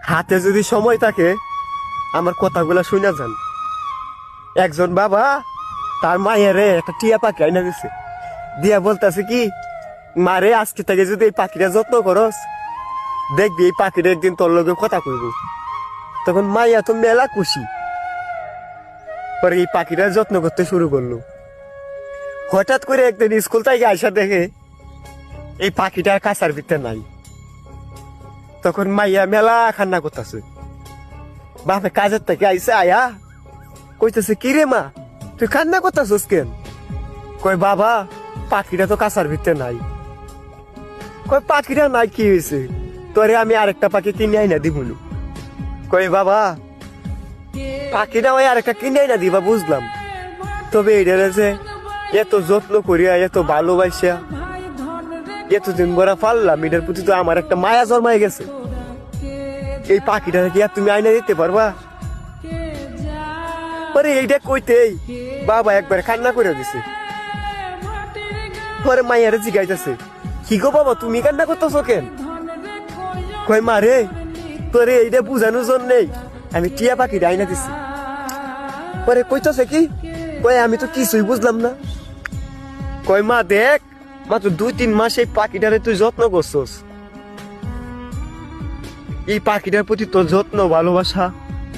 হাতে যদি সময় থাকে আমার কথাগুলা শুনে যান। একজন বাবা তার মায়েরে একটা টিয়া পাখি আইনা দিছে, দিয়া বলতেছে কি, মারে আজকে থেকে যদি এই পাখিটা যত্ন করস, দেখবি এই পাখিটা একদিন তোর লগে কথা কইব। তখন মাইয়া তো মেলা খুশি, পরে এই পাখিটার যত্ন করতে শুরু করলো। হঠাৎ করে একদিন স্কুল থেকে আইসা দেখে এই পাখিটার কাছার ভিতরে নাই। তখন মাইয়া মেলা কান্না করতেছে। বাপে কাজের থেকে আইসে আয়া কইতেছে, কি রে মা তুই কান্না করতেছিস কেন? কই বাবা পাখিটা তো কাছার ভিতরে নাই। কই পাখিটা নাই কি হয়েছে, তোরে আমি আরেকটা পাখি কিনে আইনা দিবুলু। কই বাবা পাখিটা ওই আরেকটা কিনে আইনা দিবা বুঝলাম, তবে এটা যে এত যত্ন করিয়া এত ভালোবাসিয়া এতদিন বড় পারলাম, এটার প্রতি তো আমার একটা মায়া জন্মাই গেছে। এই পাখিটা কি আর তুমি আইনা দিতে পারবা? পরে এইটা কইতেই বাবা একবার কান্না করে দিছে। পরে মাইয়ারে জিগাইতেছে, কি গো বাবা তুমি কান্না করতেছো কেন? কই মা রে তোরে এইটা বুঝানোর জন্যই আমি টিয়া পাখিটা আইনা দিছি। পরে কইতেছে কি, কই আমি তো কিছুই বুঝলাম না। কই মা দেখ মাত্র 2-3 মাস এই পাখিটারে তুই যত্ন করছস, এই পাখিটার প্রতি তোর যত্ন ভালোবাসা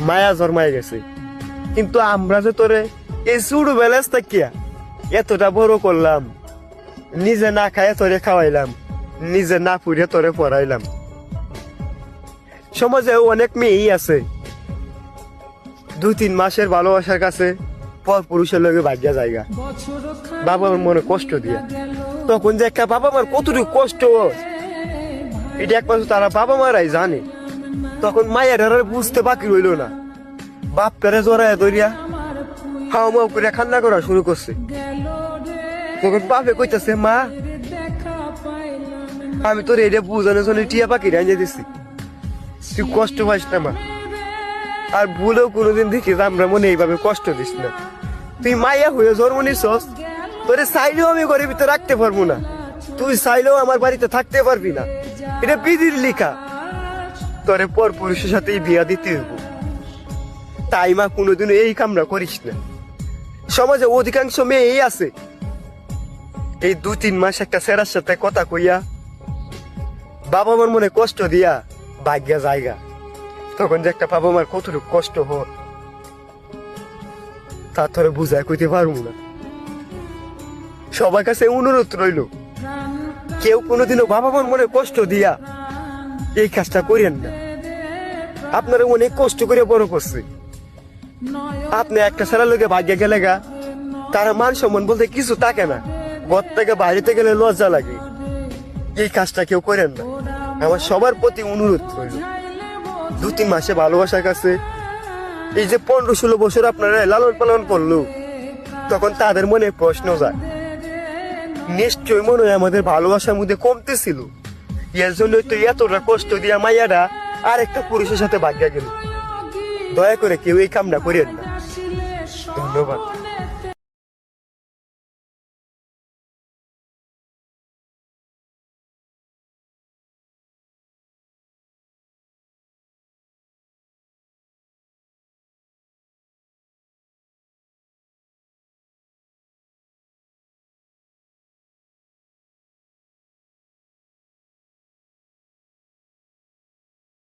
মায়া জন্মাই গেছে, কিন্তু আমরা যে তোরে এই ছোট বেলাস থাকিয়া এতটা বড় করলাম, নিজে না খাইয়া তোরে খাওয়াইলাম, নিজে না পুড়িয়া তোরে পড়াইলাম। সমাজে অনেক মেয়েই আছে 2-3 মাসের ভালোবাসার কাছে পর পুরুষের লগে ভাগ্যা জায়গা, বাবা মার মনে কষ্ট দিয়া। তখন যে একটা বাবা মার কতটুকু কষ্ট এটা একমাত্র তারা বাবা মারাই জানে। তখন মায়ের বুঝতে বাকি রইল না, বাপ পেরে জড়ায় ধরিয়া হাও মাও করে কান্না করা শুরু করছে। তখন বাপে কইতেছে, মা আমি তোর এটা বুঝানোর জন্য টিয়া পাখি রাঞ্জে দিছি, তুই কষ্ট পাইস না মা, আর ভুলেও কোনোদিন দেখি আমরা মনে এইভাবে কষ্ট দিস না। তুই মাইয়া হয়ে জন্ম নিছস, তোরে চাইলেও আমি ঘরের ভিতরে রাখতে পারবো না, তুই চাইলেও আমার বাড়িতে থাকতে পারবি না, এটা বিধির লেখা, তোরে পর পুরুষের সাথে বিয়া দিতে হইব। তাই মা কোনোদিনও এই কামরা করিস না। সমাজে অধিকাংশ মেয়েই আছে এই 2-3 মাস একটা ছেড়ার সাথে কথা কইয়া বাবা মার মনে কষ্ট দিয়া ভাগ্যা জায়গা। তখন যে একটা বাবা মার কতটুকু কষ্ট হয় তা তোরে বুঝায় কইতে পারবো না। সবার কাছে অনুরোধ রইল, কেউ কোনোদিনও বাবা মার মনে কষ্ট দিয়া এই কাজটা করেন না। আপনারা অনেক কষ্ট করে বড় করছে, আপনি একটা ছেলের লোকে ভাগ্যে গেলে গা তারা মান সম্মান বলতে কিছু থাকে না, ঘর থেকে বাইরেতে গেলে লজ্জা লাগে। এই কাজটা কেউ করেন না, আমার সবার প্রতি অনুরোধ রইল। 2-3 মাসে ভালোবাসার কাছে এই যে 15-16 বছর আপনারা লালন পালন করলো, তখন তাদের মনে প্রশ্ন যায়, নিশ্চয় মনে হয় আমাদের ভালোবাসার মধ্যে কমতে ছিল, এর জন্য তো এতটা কষ্ট দিয়া মাইয়াটা আর একটা পুরুষের সাথে ভাগ্যা গেল। দয়া করে কেউ এই কামনা করেন না। ধন্যবাদ।